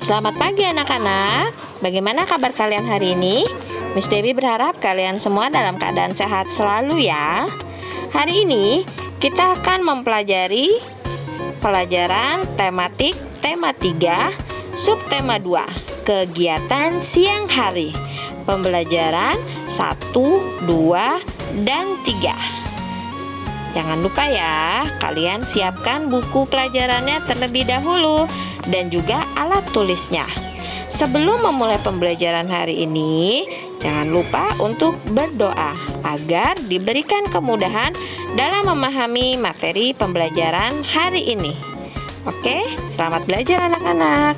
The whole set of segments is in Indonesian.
Selamat pagi anak-anak. Bagaimana kabar kalian hari ini? Miss Dewi berharap kalian semua dalam keadaan sehat selalu ya. Hari ini kita akan mempelajari pelajaran tematik tema 3, subtema 2, kegiatan siang hari. Pembelajaran 1, 2, dan 3. Jangan lupa ya, kalian siapkan buku pelajarannya terlebih dahulu dan juga alat tulisnya. Sebelum memulai pembelajaran hari ini, jangan lupa untuk berdoa agar diberikan kemudahan dalam memahami materi pembelajaran hari ini. Oke, selamat belajar anak-anak.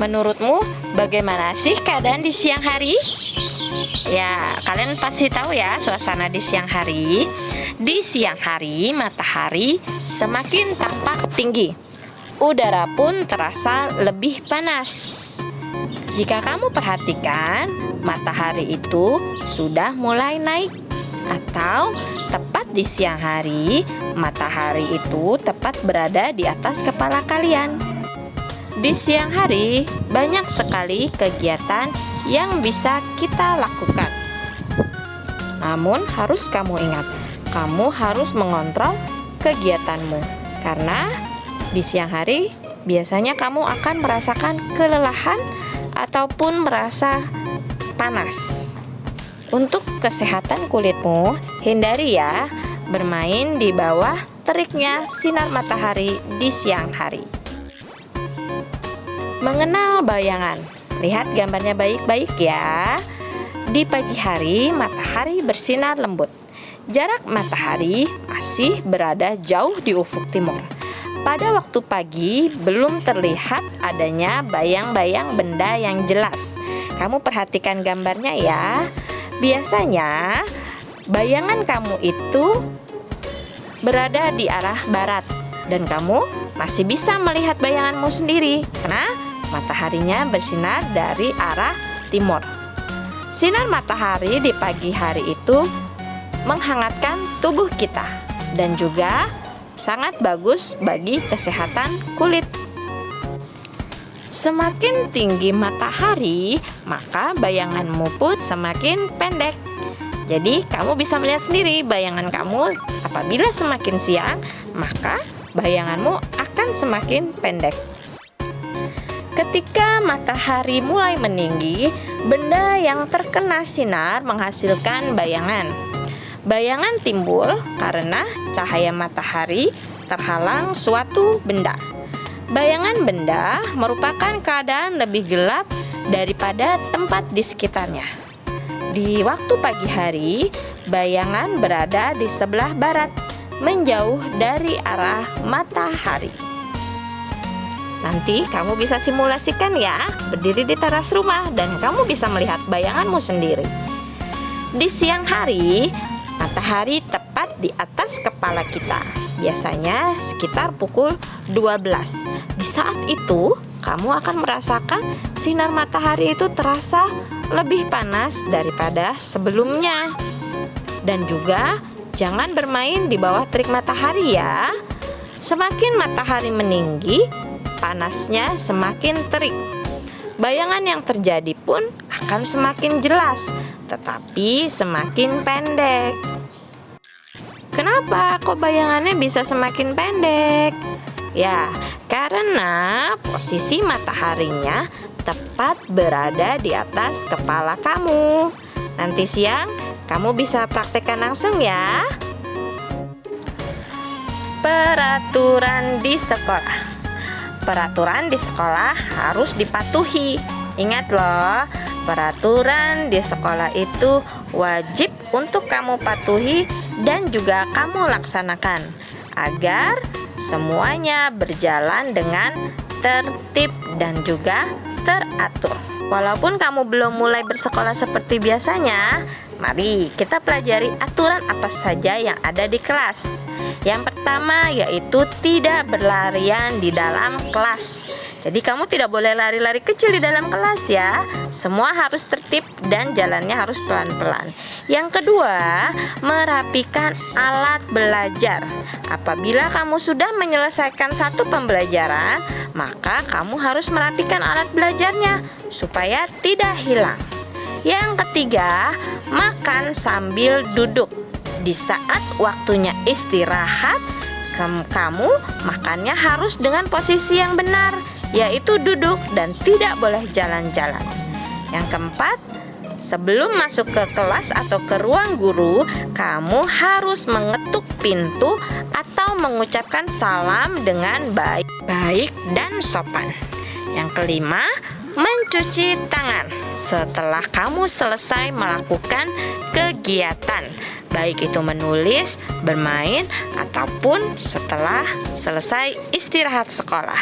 Menurutmu bagaimana sih keadaan di siang hari? Ya, kalian pasti tahu ya suasana di siang hari. Di siang hari, matahari semakin tampak tinggi. Udara pun terasa lebih panas. Jika kamu perhatikan, matahari itu sudah mulai naik. Atau tepat di siang hari, matahari itu tepat berada di atas kepala kalian. Di siang hari, banyak sekali kegiatan yang bisa kita lakukan. Namun harus kamu ingat, kamu harus mengontrol kegiatanmu. Karena di siang hari biasanya kamu akan merasakan kelelahan ataupun merasa panas. Untuk kesehatan kulitmu, hindari ya bermain di bawah teriknya sinar matahari di siang hari. Mengenal bayangan. Lihat gambarnya baik-baik ya. Di pagi hari, matahari bersinar lembut. Jarak matahari masih berada jauh di ufuk timur. Pada waktu pagi, belum terlihat adanya bayang-bayang benda yang jelas. Kamu perhatikan gambarnya ya. Biasanya, bayangan kamu itu berada di arah barat. Dan kamu masih bisa melihat bayanganmu sendiri. Karena mataharinya bersinar dari arah timur. Sinar matahari di pagi hari itu menghangatkan tubuh kita dan juga sangat bagus bagi kesehatan kulit. Semakin tinggi matahari, maka bayanganmu pun semakin pendek. Jadi kamu bisa melihat sendiri bayangan kamu apabila semakin siang, maka bayanganmu akan semakin pendek. Ketika matahari mulai meninggi, benda yang terkena sinar menghasilkan bayangan. Bayangan timbul karena cahaya matahari terhalang suatu benda. Bayangan benda merupakan keadaan lebih gelap daripada tempat di sekitarnya. Di waktu pagi hari, bayangan berada di sebelah barat, menjauh dari arah matahari. Nanti kamu bisa simulasikan ya, berdiri di teras rumah dan kamu bisa melihat bayanganmu sendiri. Di siang hari, matahari tepat di atas kepala kita. Biasanya sekitar pukul 12. Di saat itu, kamu akan merasakan sinar matahari itu terasa lebih panas daripada sebelumnya. Dan juga jangan bermain di bawah terik matahari ya. Semakin matahari meninggi, panasnya semakin terik. Bayangan yang terjadi pun akan semakin jelas, tetapi semakin pendek. Kenapa kok bayangannya bisa semakin pendek? Ya, karena posisi mataharinya tepat berada di atas kepala kamu. Nanti siang kamu bisa praktekkan langsung ya. Peraturan di sekolah. Peraturan di sekolah harus dipatuhi. Ingat loh, peraturan di sekolah itu wajib untuk kamu patuhi dan juga kamu laksanakan agar semuanya berjalan dengan tertib dan juga teratur. Walaupun kamu belum mulai bersekolah seperti biasanya, mari kita pelajari aturan apa saja yang ada di kelas. Yang pertama yaitu tidak berlarian di dalam kelas. Jadi kamu tidak boleh lari-lari kecil di dalam kelas ya. Semua harus tertib dan jalannya harus pelan-pelan. Yang kedua, merapikan alat belajar. Apabila kamu sudah menyelesaikan satu pembelajaran, maka kamu harus merapikan alat belajarnya supaya tidak hilang. Yang ketiga, makan sambil duduk. Di saat waktunya istirahat, kamu makannya harus dengan posisi yang benar, yaitu duduk dan tidak boleh jalan-jalan. Yang keempat, sebelum masuk ke kelas atau ke ruang guru, kamu harus mengetuk pintu atau mengucapkan salam dengan baik dan sopan. Yang kelima, mencuci tangan setelah kamu selesai melakukan kegiatan, baik itu menulis, bermain, ataupun setelah selesai istirahat sekolah.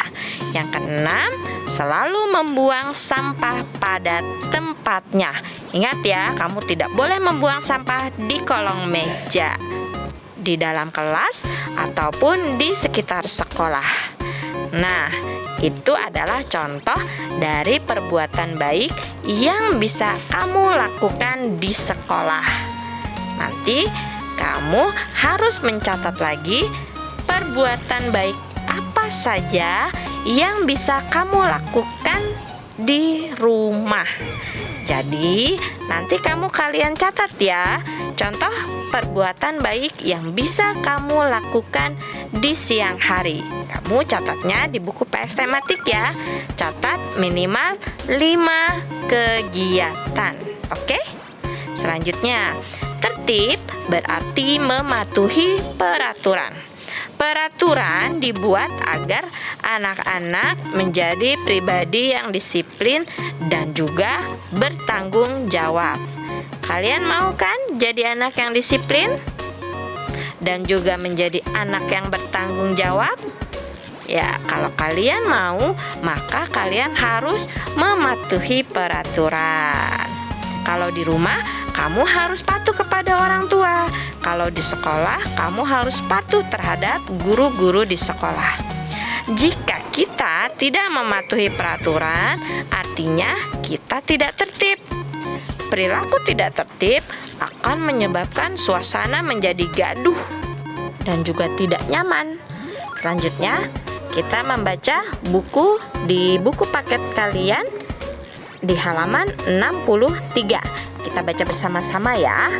Yang keenam, selalu membuang sampah pada tempatnya. Ingat ya, kamu tidak boleh membuang sampah di kolong meja, di dalam kelas, ataupun di sekitar sekolah. Nah, itu adalah contoh dari perbuatan baik yang bisa kamu lakukan di sekolah. Nanti kamu harus mencatat lagi perbuatan baik apa saja yang bisa kamu lakukan di rumah. Jadi nanti kalian catat ya, contoh perbuatan baik yang bisa kamu lakukan di siang hari. Kamu catatnya di buku PS tematik ya. Catat minimal 5 kegiatan. Oke? Selanjutnya, tertib berarti mematuhi peraturan. Peraturan dibuat agar anak-anak menjadi pribadi yang disiplin dan juga bertanggung jawab. Kalian mau kan jadi anak yang disiplin dan juga menjadi anak yang bertanggung jawab? Ya, kalau kalian mau, maka kalian harus mematuhi peraturan. Kalau di rumah, kamu harus patuh kepada orang tua. Kalau di sekolah, kamu harus patuh terhadap guru-guru di sekolah. Jika kita tidak mematuhi peraturan, artinya kita tidak tertib. Perilaku tidak tertib akan menyebabkan suasana menjadi gaduh dan juga tidak nyaman. Selanjutnya, kita membaca buku di buku paket kalian di halaman 63. Kita baca bersama-sama ya.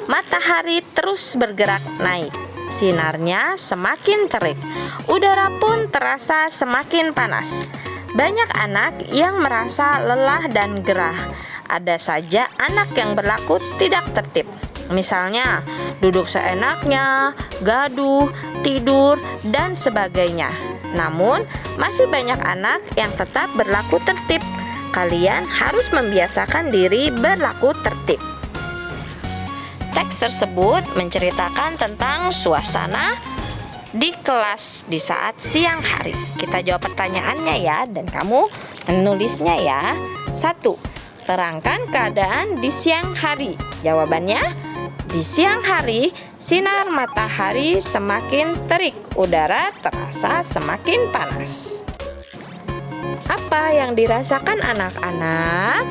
Matahari terus bergerak naik. Sinarnya semakin terik. Udara pun terasa semakin panas. Banyak anak yang merasa lelah dan gerah. Ada saja anak yang berlaku tidak tertib. Misalnya, duduk seenaknya, gaduh, tidur, dan sebagainya. Namun, masih banyak anak yang tetap berlaku tertib. Kalian harus membiasakan diri berlaku tertib. Teks tersebut menceritakan tentang suasana di kelas di saat siang hari. Kita jawab pertanyaannya ya, dan kamu menulisnya ya. 1. Terangkan keadaan di siang hari. Jawabannya, di siang hari, sinar matahari semakin terik, udara terasa semakin panas. Apa yang dirasakan anak-anak?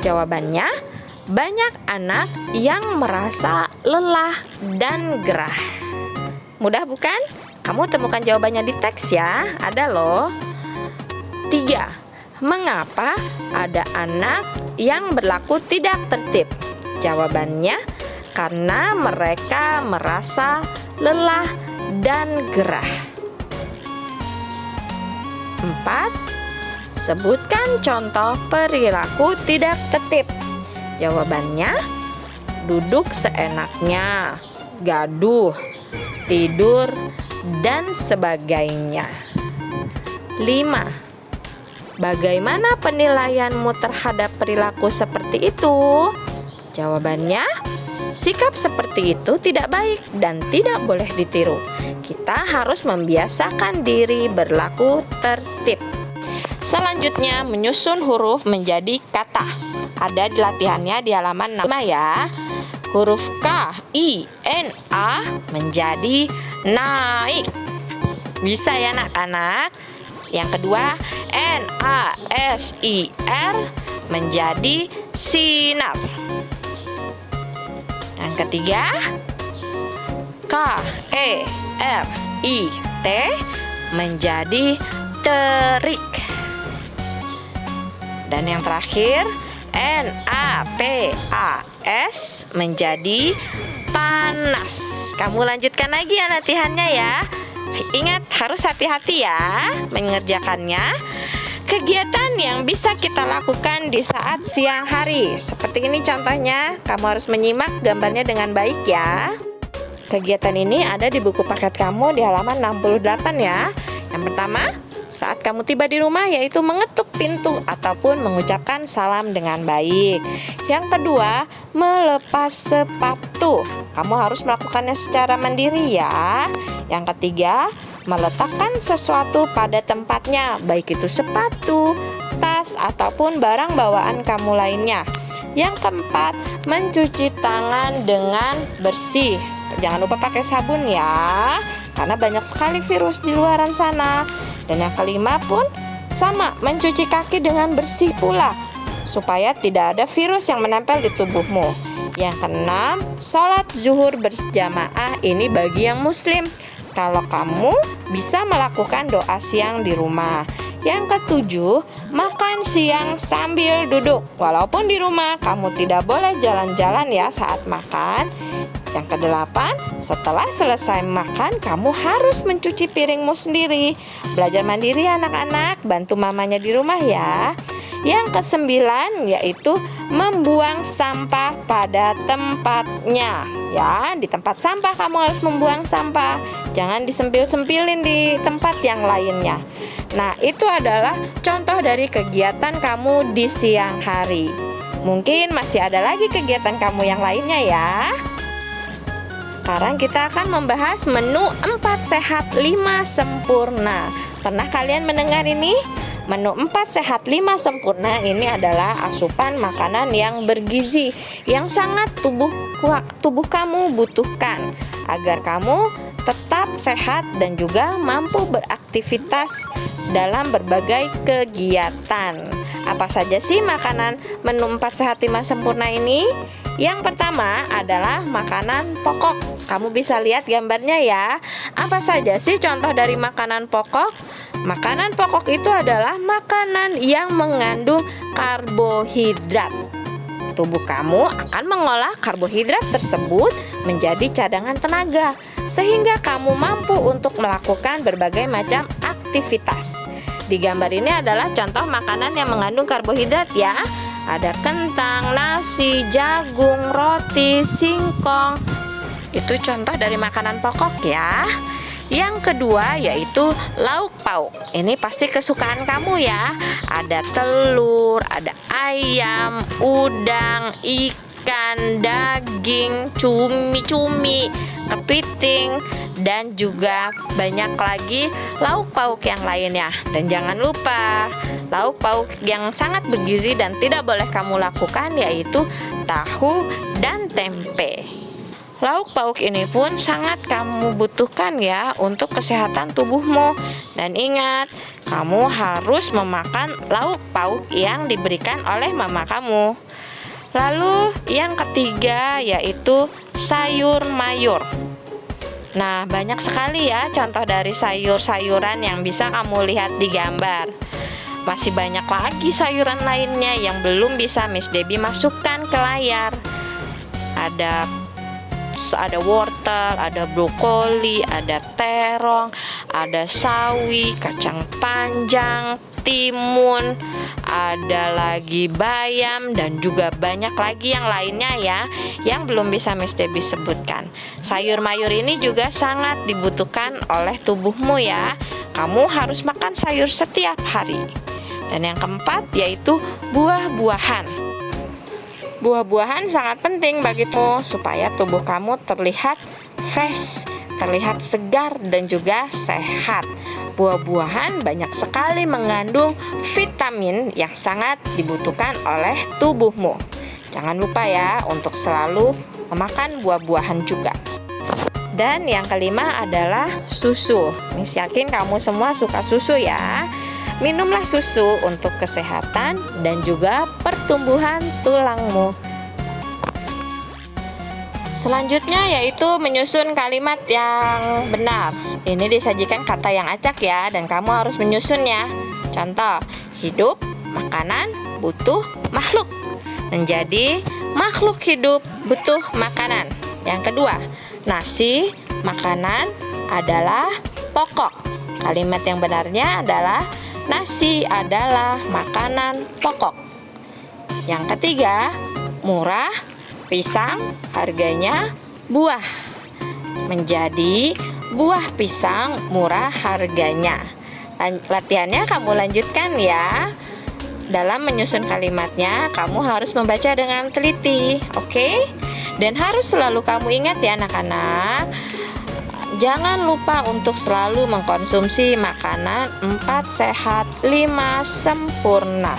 Jawabannya, banyak anak yang merasa lelah dan gerah. Mudah bukan? Kamu temukan jawabannya di teks ya, ada loh. 3. Mengapa ada anak yang berlaku tidak tertib? Jawabannya, karena mereka merasa lelah dan gerah. 4. Sebutkan contoh perilaku tidak tertib. Jawabannya, duduk seenaknya, gaduh, tidur, dan sebagainya. 5. Bagaimana penilaianmu terhadap perilaku seperti itu? Jawabannya, sikap seperti itu tidak baik dan tidak boleh ditiru. Kita harus membiasakan diri berlaku tertib. Selanjutnya, menyusun huruf menjadi kata. Ada di latihannya di halaman 6 ya. Huruf K, I, N, A menjadi naik. Bisa ya anak-anak? Yang kedua, N, A, S, I, R menjadi sinar. Yang ketiga, KERIT menjadi terik. Dan yang terakhir, NAPAS menjadi panas. Kamu lanjutkan lagi ya latihannya ya. Ingat, harus hati-hati ya mengerjakannya. Kegiatan yang bisa kita lakukan di saat siang hari. Seperti ini contohnya, kamu harus menyimak gambarnya dengan baik ya. Kegiatan ini ada di buku paket kamu di halaman 68 ya. Yang pertama, saat kamu tiba di rumah yaitu mengetuk pintu ataupun mengucapkan salam dengan baik. Yang kedua, melepas sepatu. Kamu harus melakukannya secara mandiri ya. Yang ketiga, meletakkan sesuatu pada tempatnya, baik itu sepatu, tas, ataupun barang bawaan kamu lainnya. Yang keempat, mencuci tangan dengan bersih. Jangan lupa pakai sabun ya, karena banyak sekali virus di luaran sana. Dan yang kelima pun sama, mencuci kaki dengan bersih pula, supaya tidak ada virus yang menempel di tubuhmu. Yang keenam, sholat zuhur berjamaah, ini bagi yang muslim. Kalau kamu bisa melakukan doa siang di rumah. Yang ketujuh, makan siang sambil duduk. Walaupun di rumah kamu tidak boleh jalan-jalan ya saat makan. Yang kedelapan, setelah selesai makan kamu harus mencuci piringmu sendiri. Belajar mandiri anak-anak, bantu mamanya di rumah ya. Yang kesembilan yaitu membuang sampah pada tempatnya ya. Di tempat sampah kamu harus membuang sampah. Jangan disempil-sempilin di tempat yang lainnya. Nah, itu adalah contoh dari kegiatan kamu di siang hari. Mungkin masih ada lagi kegiatan kamu yang lainnya ya. Sekarang kita akan membahas menu 4 sehat 5 sempurna. Pernah kalian mendengar ini? Menu 4 sehat 5 sempurna ini adalah asupan makanan yang bergizi yang sangat tubuh kamu butuhkan agar kamu tetap sehat dan juga mampu beraktivitas dalam berbagai kegiatan. Apa saja sih makanan menu 4 sehat 5 sempurna ini? Yang pertama adalah makanan pokok. Kamu bisa lihat gambarnya ya. Apa saja sih contoh dari makanan pokok? Makanan pokok itu adalah makanan yang mengandung karbohidrat. Tubuh kamu akan mengolah karbohidrat tersebut menjadi cadangan tenaga, sehingga kamu mampu untuk melakukan berbagai macam aktivitas. Di gambar ini adalah contoh makanan yang mengandung karbohidrat ya. Ada kentang, nasi, jagung, roti, singkong. Itu contoh dari makanan pokok ya. Yang kedua yaitu lauk pauk. Ini pasti kesukaan kamu ya. Ada telur, ada ayam, udang, ikan, daging, cumi-cumi, kepiting, dan juga banyak lagi lauk pauk yang lainnya. Dan jangan lupa, lauk pauk yang sangat bergizi dan tidak boleh kamu lakukan yaitu tahu dan tempe. Lauk pauk ini pun sangat kamu butuhkan ya untuk kesehatan tubuhmu. Dan ingat, kamu harus memakan lauk pauk yang diberikan oleh mama kamu. Lalu yang ketiga yaitu sayur mayur. Nah, banyak sekali ya contoh dari sayur-sayuran yang bisa kamu lihat di gambar. Masih banyak lagi sayuran lainnya yang belum bisa Miss Debbie masukkan ke layar. Ada wortel, ada brokoli, ada terong, ada sawi, kacang panjang, timun, ada lagi bayam, dan juga banyak lagi yang lainnya ya yang belum bisa Miss Debbie sebutkan. Sayur mayur ini juga sangat dibutuhkan oleh tubuhmu ya. Kamu harus makan sayur setiap hari. Dan yang keempat yaitu buah-buahan. Buah-buahan sangat penting bagimu supaya tubuh kamu terlihat fresh, terlihat segar dan juga sehat. Buah-buahan banyak sekali mengandung vitamin yang sangat dibutuhkan oleh tubuhmu. Jangan lupa ya untuk selalu memakan buah-buahan juga. Dan yang kelima adalah susu. Miss yakin kamu semua suka susu ya. Minumlah susu untuk kesehatan dan juga pertumbuhan tulangmu. Selanjutnya yaitu menyusun kalimat yang benar. Ini disajikan kata yang acak ya, dan kamu harus menyusunnya. Contoh, hidup, makanan, butuh, makhluk. Menjadi makhluk hidup butuh makanan. Yang kedua, nasi, makanan adalah pokok. Kalimat yang benarnya adalah nasi adalah makanan pokok. Yang ketiga, murah, pisang, harganya buah. Menjadi buah pisang murah harganya. Latihannya kamu lanjutkan ya. Dalam menyusun kalimatnya, kamu harus membaca dengan teliti, oke? Dan harus selalu kamu ingat ya anak-anak, jangan lupa untuk selalu mengkonsumsi makanan 4 sehat 5 sempurna.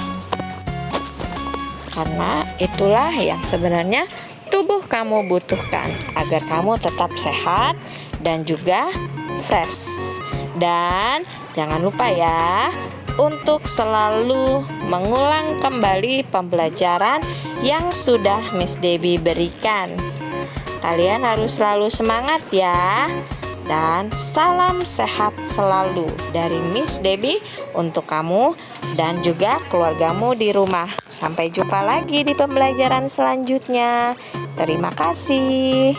Karena itulah yang sebenarnya tubuh kamu butuhkan agar kamu tetap sehat dan juga fresh. Dan jangan lupa ya untuk selalu mengulang kembali pembelajaran yang sudah Miss Debbie berikan. Kalian harus selalu semangat ya. Dan salam sehat selalu dari Miss Debbie untuk kamu dan juga keluargamu di rumah. Sampai jumpa lagi di pembelajaran selanjutnya. Terima kasih.